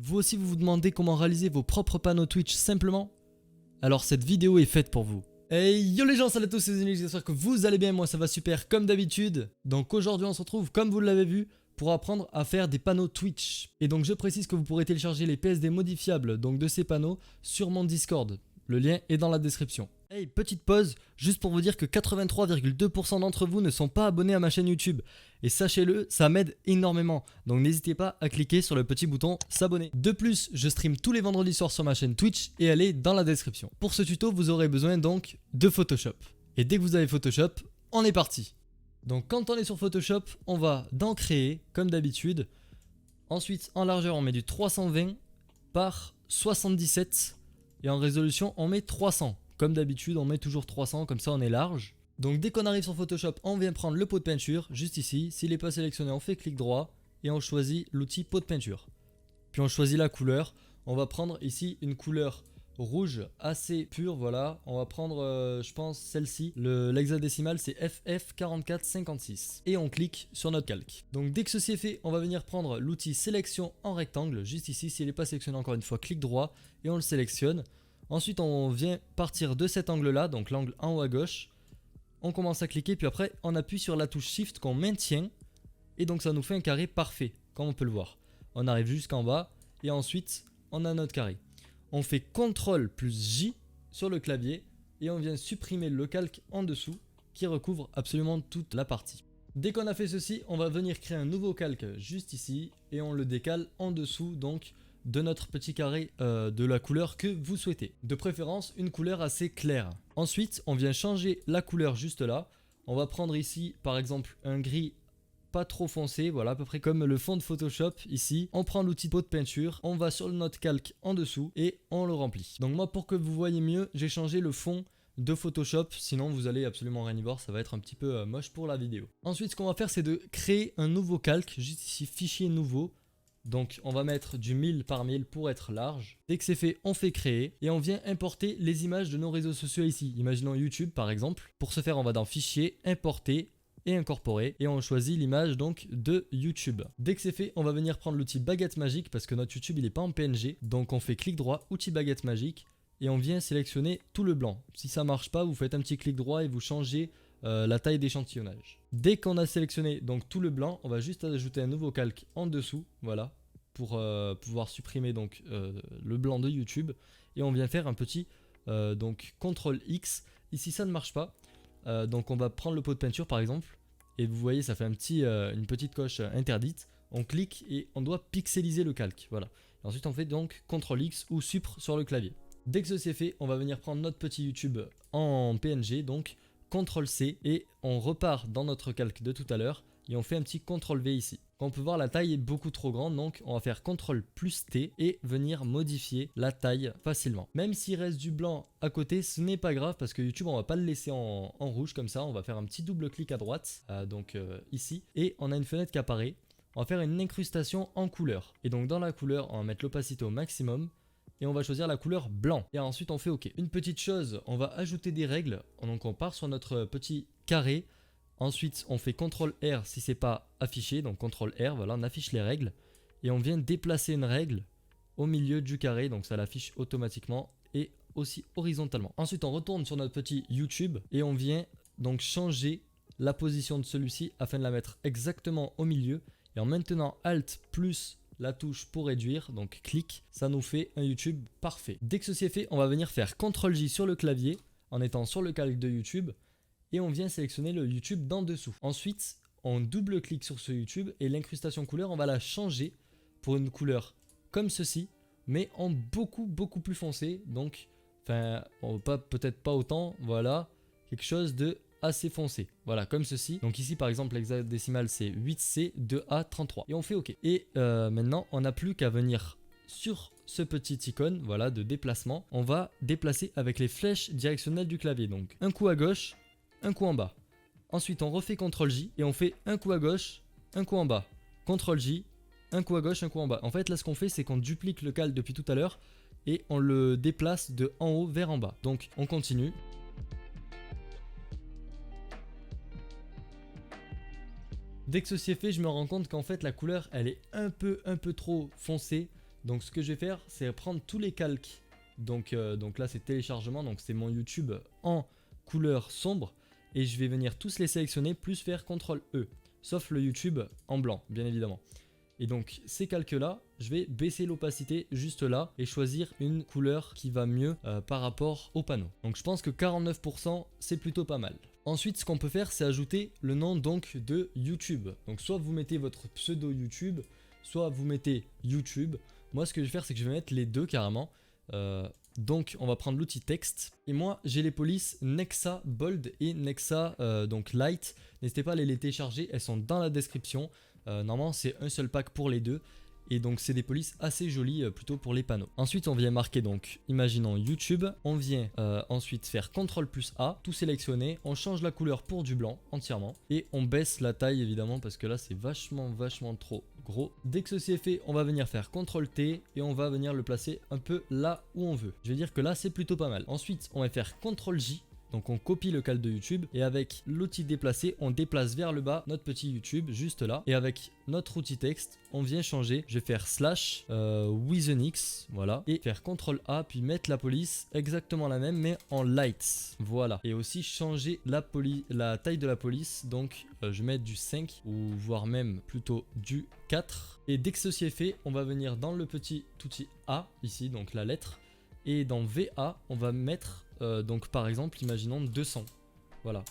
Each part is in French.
Vous aussi vous vous demandez comment réaliser vos propres panneaux Twitch simplement? Alors cette vidéo est faite pour vous. Hey yo les gens, salut à tous, c'est Zenix, j'espère que vous allez bien, moi ça va super comme d'habitude. Donc aujourd'hui on se retrouve, comme vous l'avez vu, pour apprendre à faire des panneaux Twitch. Et donc je précise que vous pourrez télécharger les PSD modifiables donc de ces panneaux sur mon Discord. Le lien est dans la description. Hey, petite pause, juste pour vous dire que 83,2% d'entre vous ne sont pas abonnés à ma chaîne YouTube. Et sachez-le, ça m'aide énormément. Donc n'hésitez pas à cliquer sur le petit bouton s'abonner. De plus, je stream tous les vendredis soirs sur ma chaîne Twitch et elle est dans la description. Pour ce tuto, vous aurez besoin donc de Photoshop. Et dès que vous avez Photoshop, on est parti. Donc quand on est sur Photoshop, on va dans Créer, comme d'habitude. Ensuite, en largeur, on met du 320 par 77. Et en résolution, on met 300. Comme d'habitude, on met toujours 300, comme ça on est large. Donc dès qu'on arrive sur Photoshop, on vient prendre le pot de peinture, juste ici. S'il n'est pas sélectionné, on fait clic droit et on choisit l'outil pot de peinture. Puis on choisit la couleur. On va prendre ici une couleur rouge assez pure, voilà. On va prendre, je pense, celle-ci. L'hexadécimal, c'est FF4456. Et on clique sur notre calque. Donc dès que ceci est fait, on va venir prendre l'outil sélection en rectangle, juste ici. S'il n'est pas sélectionné, encore une fois, clic droit et on le sélectionne. Ensuite, on vient partir de cet angle-là, donc l'angle en haut à gauche. On commence à cliquer, puis après, on appuie sur la touche Shift qu'on maintient. Et donc, ça nous fait un carré parfait, comme on peut le voir. On arrive jusqu'en bas, et ensuite, on a notre carré. On fait CTRL plus J sur le clavier, et on vient supprimer le calque en dessous, qui recouvre absolument toute la partie. Dès qu'on a fait ceci, on va venir créer un nouveau calque juste ici, et on le décale en dessous, donc de notre petit carré de la couleur que vous souhaitez. De préférence, une couleur assez claire. Ensuite, on vient changer la couleur juste là. On va prendre ici, par exemple, un gris pas trop foncé, voilà, à peu près comme le fond de Photoshop ici. On prend l'outil pot de peinture, on va sur notre calque en dessous et on le remplit. Donc moi, pour que vous voyez mieux, j'ai changé le fond de Photoshop, sinon vous allez absolument rien y voir, ça va être un petit peu moche pour la vidéo. Ensuite, ce qu'on va faire, c'est de créer un nouveau calque, juste ici, fichier nouveau. Donc on va mettre du 1000 par 1000 pour être large. Dès que c'est fait, on fait créer et on vient importer les images de nos réseaux sociaux ici. Imaginons YouTube par exemple. Pour ce faire, on va dans Fichier, Importer et Incorporer et on choisit l'image donc de YouTube. Dès que c'est fait, on va venir prendre l'outil baguette magique parce que notre YouTube il n'est pas en PNG. Donc on fait clic droit, outil baguette magique et on vient sélectionner tout le blanc. Si ça marche pas, vous faites un petit clic droit et vous changez la taille d'échantillonnage. Dès qu'on a sélectionné donc tout le blanc, on va juste ajouter un nouveau calque en dessous, voilà, pour pouvoir supprimer donc le blanc de YouTube. Et on vient faire un petit donc CTRL X. Ici ça ne marche pas, donc on va prendre le pot de peinture par exemple, et vous voyez ça fait une petite coche interdite. On clique et on doit pixeliser le calque, voilà. Et ensuite on fait donc CTRL X ou Supr sur le clavier. Dès que ceci est fait, on va venir prendre notre petit YouTube en PNG, donc CTRL C et on repart dans notre calque de tout à l'heure et on fait un petit CTRL V ici. Comme on peut voir, la taille est beaucoup trop grande, donc on va faire CTRL plus T et venir modifier la taille facilement. Même s'il reste du blanc à côté, ce n'est pas grave parce que YouTube on va pas le laisser en rouge comme ça. On va faire un petit double clic à droite, ici, et on a une fenêtre qui apparaît. On va faire une incrustation en couleur. Et donc dans la couleur, on va mettre l'opacité au maximum. Et on va choisir la couleur blanc. Et ensuite on fait OK. Une petite chose, on va ajouter des règles. Donc on part sur notre petit carré. Ensuite on fait CTRL R si c'est pas affiché. Donc CTRL R, voilà, on affiche les règles. Et on vient déplacer une règle au milieu du carré. Donc ça l'affiche automatiquement et aussi horizontalement. Ensuite on retourne sur notre petit YouTube. Et on vient donc changer la position de celui-ci afin de la mettre exactement au milieu. Et en maintenant Alt plus la touche pour réduire, donc clic, ça nous fait un YouTube parfait. Dès que ceci est fait, on va venir faire CTRL J sur le clavier en étant sur le calque de YouTube et on vient sélectionner le YouTube d'en dessous. Ensuite, on double-clique sur ce YouTube et l'incrustation couleur, on va la changer pour une couleur comme ceci, mais en beaucoup plus foncé. Donc, peut-être pas autant, voilà, quelque chose de assez foncé, voilà, comme ceci. Donc ici par exemple l'hexadécimal c'est 8C 2A33 et on fait OK. Et maintenant on n'a plus qu'à venir sur ce petit icône, voilà, de déplacement. On va déplacer avec les flèches directionnelles du clavier, donc un coup à gauche, un coup en bas. Ensuite on refait CTRL J et on fait un coup à gauche, un coup en bas. CTRL J, un coup à gauche, un coup en bas. En fait là ce qu'on fait c'est qu'on duplique le calque depuis tout à l'heure et on le déplace de en haut vers en bas. Donc on continue. Dès que ceci est fait, je me rends compte qu'en fait la couleur elle est un peu trop foncée. Donc ce que je vais faire, c'est prendre tous les calques. Donc là c'est téléchargement, donc c'est mon YouTube en couleur sombre. Et je vais venir tous les sélectionner, plus faire CTRL E. Sauf le YouTube en blanc, bien évidemment. Et donc ces calques là, je vais baisser l'opacité juste là et choisir une couleur qui va mieux par rapport au panneau. Donc je pense que 49% c'est plutôt pas mal. Ensuite ce qu'on peut faire c'est ajouter le nom donc de YouTube. Donc soit vous mettez votre pseudo YouTube, soit vous mettez YouTube. Moi ce que je vais faire c'est que je vais mettre les deux carrément. Donc on va prendre l'outil texte et moi j'ai les polices Nexa Bold et Nexa donc Light. N'hésitez pas à les télécharger, elles sont dans la description. Normalement c'est un seul pack pour les deux et donc c'est des polices assez jolies plutôt pour les panneaux. Ensuite on vient marquer donc, imaginons YouTube, on vient ensuite faire CTRL plus A, tout sélectionner, on change la couleur pour du blanc entièrement et on baisse la taille évidemment parce que là c'est vachement trop gros. Dès que ceci est fait, on va venir faire CTRL T et on va venir le placer un peu là où on veut. Je vais dire que là c'est plutôt pas mal. Ensuite on va faire CTRL J. Donc on copie le calque de YouTube et avec l'outil déplacer, on déplace vers le bas notre petit YouTube juste là. Et avec notre outil texte, on vient changer. Je vais faire slash with an X, voilà. Et faire CTRL A puis mettre la police exactement la même mais en light. Voilà. Et aussi changer la taille de la police. Donc je vais mettre du 5 ou voire même plutôt du 4. Et dès que ceci est fait, on va venir dans le petit outil A ici, donc la lettre. Et dans VA, on va mettre, donc par exemple, imaginons 200. Voilà.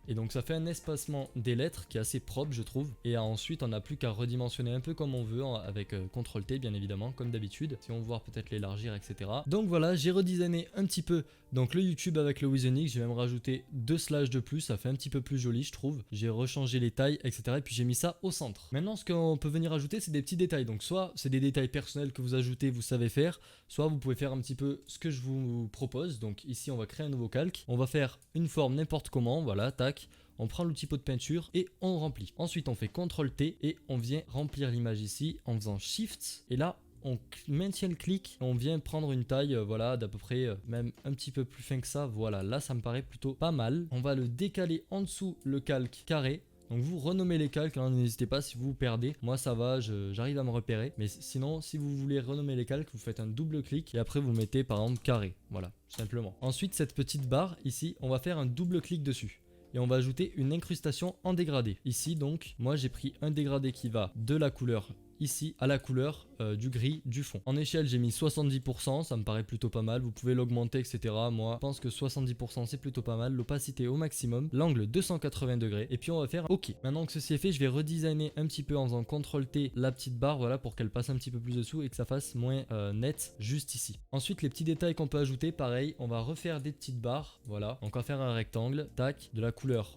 Et donc ça fait un espacement des lettres qui est assez propre je trouve. Et ensuite on n'a plus qu'à redimensionner un peu comme on veut avec CTRL T bien évidemment comme d'habitude. Si on veut voir peut-être l'élargir etc. Donc voilà j'ai redesigné un petit peu donc le YouTube avec le With an X. J'ai même rajouté 2 slash de plus, ça fait un petit peu plus joli je trouve. J'ai rechangé les tailles etc. Et puis j'ai mis ça au centre. Maintenant ce qu'on peut venir ajouter c'est des petits détails. Donc soit c'est des détails personnels que vous ajoutez, vous savez faire. Soit vous pouvez faire un petit peu ce que je vous propose. Donc ici on va créer un nouveau calque. On va faire une forme n'importe comment, voilà, tac. On prend l'outil pot de peinture et on remplit. Ensuite on fait CTRL T et on vient remplir l'image ici en faisant Shift. Et là on maintient le clic et on vient prendre une taille voilà d'à peu près même un petit peu plus fin que ça. Voilà, là ça me paraît plutôt pas mal. On va le décaler en dessous le calque carré. Donc vous renommez les calques, hein, n'hésitez pas si vous vous perdez. Moi ça va, j'arrive à me repérer. Mais sinon si vous voulez renommer les calques, vous faites un double clic et après vous mettez par exemple carré. Voilà, simplement. Ensuite cette petite barre ici, on va faire un double clic dessus. Et on va ajouter une incrustation en dégradé. Ici donc, moi j'ai pris un dégradé qui va de la couleur ici à la couleur du gris du fond. En échelle j'ai mis 70%, ça me paraît plutôt pas mal, vous pouvez l'augmenter etc. Moi je pense que 70% c'est plutôt pas mal, l'opacité au maximum, l'angle 280 degrés et puis on va faire OK. Maintenant que ceci est fait, je vais redesigner un petit peu en faisant CTRL T la petite barre, voilà, pour qu'elle passe un petit peu plus dessous et que ça fasse moins net juste ici. Ensuite les petits détails qu'on peut ajouter, pareil, on va refaire des petites barres, voilà, donc on va faire un rectangle, tac, de la couleur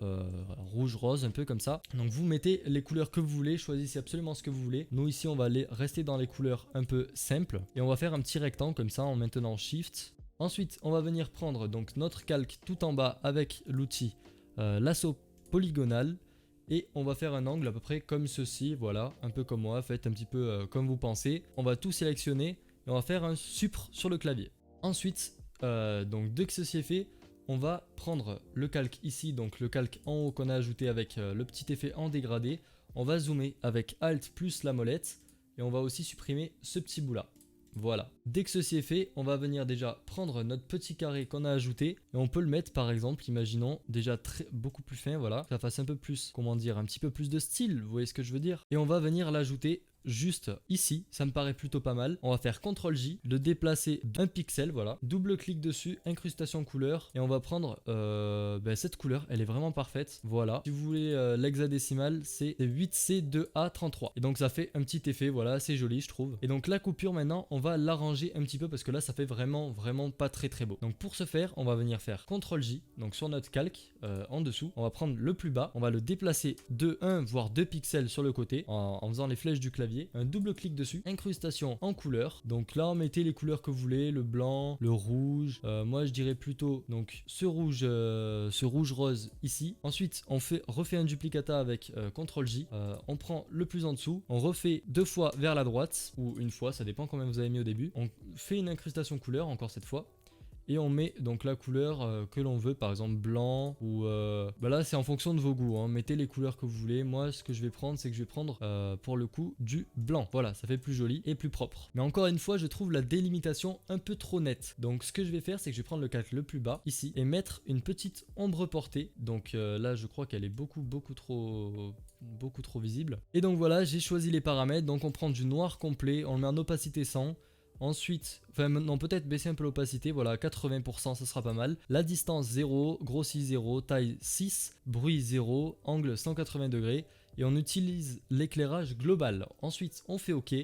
rouge rose un peu comme ça. Donc vous mettez les couleurs que vous voulez, choisissez absolument ce que vous voulez. Nous ici on va aller rester dans les couleurs un peu simples et on va faire un petit rectangle comme ça en maintenant Shift. Ensuite on va venir prendre donc notre calque tout en bas avec l'outil lasso polygonal et on va faire un angle à peu près comme ceci, voilà, un peu comme moi, faites un petit peu comme vous pensez. On va tout sélectionner et on va faire un supre sur le clavier. Ensuite donc dès que ceci est fait, on va prendre le calque ici, donc le calque en haut qu'on a ajouté avec le petit effet en dégradé. On va zoomer avec Alt plus la molette et on va aussi supprimer ce petit bout là. Voilà. Dès que ceci est fait, on va venir déjà prendre notre petit carré qu'on a ajouté et on peut le mettre par exemple, imaginons, déjà beaucoup plus fin, voilà. Que ça fasse un peu plus, comment dire, un petit peu plus de style, vous voyez ce que je veux dire. Et on va venir l'ajouter juste ici, ça me paraît plutôt pas mal. On va faire CTRL J, le déplacer d'un pixel, voilà. Double clic dessus, incrustation couleur et on va prendre cette couleur, elle est vraiment parfaite, voilà. Si vous voulez l'hexadécimal, c'est 8C2A33 et donc ça fait un petit effet, voilà, assez joli je trouve. Et donc la coupure maintenant, on va l'arranger un petit peu parce que là ça fait vraiment pas très beau. Donc pour ce faire, on va venir faire CTRL J, donc sur notre calque en dessous, on va prendre le plus bas, on va le déplacer de 1 voire 2 pixels sur le côté en faisant les flèches du clavier. Un double clic dessus, incrustation en couleur. Donc là on mettait les couleurs que vous voulez, le blanc, le rouge, moi je dirais plutôt donc ce rouge rose ici. Ensuite on refait un duplicata avec CTRL J, on prend le plus en dessous, on refait 2 fois vers la droite ou une fois, ça dépend combien vous avez mis au début. On fait une incrustation couleur encore cette fois et on met donc la couleur que l'on veut, par exemple blanc ou bah là c'est en fonction de vos goûts, hein. Mettez les couleurs que vous voulez. Moi ce que je vais prendre, c'est que je vais prendre pour le coup du blanc. Voilà, ça fait plus joli et plus propre. Mais encore une fois, je trouve la délimitation un peu trop nette. Donc ce que je vais faire, c'est que je vais prendre le calque le plus bas ici et mettre une petite ombre portée. Donc là je crois qu'elle est beaucoup trop visible. Et donc voilà, j'ai choisi les paramètres. Donc on prend du noir complet, on le met en opacité 100. Ensuite, enfin non, peut-être baisser un peu l'opacité, voilà, 80%, ça sera pas mal. La distance 0, grossi 0, taille 6, bruit 0, angle 180 degrés. Et on utilise l'éclairage global. Ensuite, on fait OK.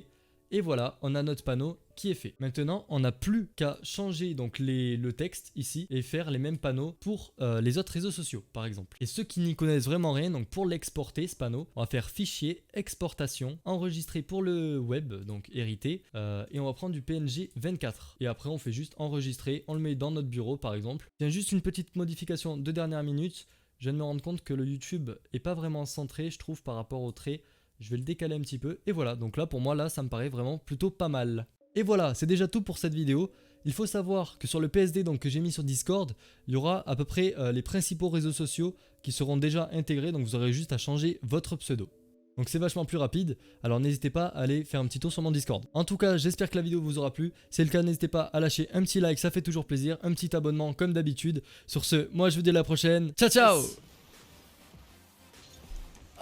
Et voilà, on a notre panneau qui est fait. Maintenant, on n'a plus qu'à changer donc le texte ici et faire les mêmes panneaux pour les autres réseaux sociaux, par exemple. Et ceux qui n'y connaissent vraiment rien, donc pour l'exporter, ce panneau, on va faire fichier, exportation, enregistrer pour le web, donc hérité, et on va prendre du PNG 24. Et après, on fait juste enregistrer, on le met dans notre bureau, par exemple. Tiens, juste une petite modification de dernière minute. Je viens de me rendre compte que le YouTube est pas vraiment centré, je trouve, par rapport au trait. Je vais le décaler un petit peu. Et voilà, donc là, pour moi, là, ça me paraît vraiment plutôt pas mal. Et voilà, c'est déjà tout pour cette vidéo. Il faut savoir que sur le PSD donc, que j'ai mis sur Discord, il y aura à peu près les principaux réseaux sociaux qui seront déjà intégrés. Donc vous aurez juste à changer votre pseudo. Donc c'est vachement plus rapide, alors n'hésitez pas à aller faire un petit tour sur mon Discord. En tout cas, j'espère que la vidéo vous aura plu. Si c'est le cas, n'hésitez pas à lâcher un petit like, ça fait toujours plaisir. Un petit abonnement comme d'habitude. Sur ce, moi je vous dis à la prochaine. Ciao ciao.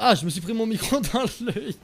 Ah, je me suis pris mon micro dans l'œil.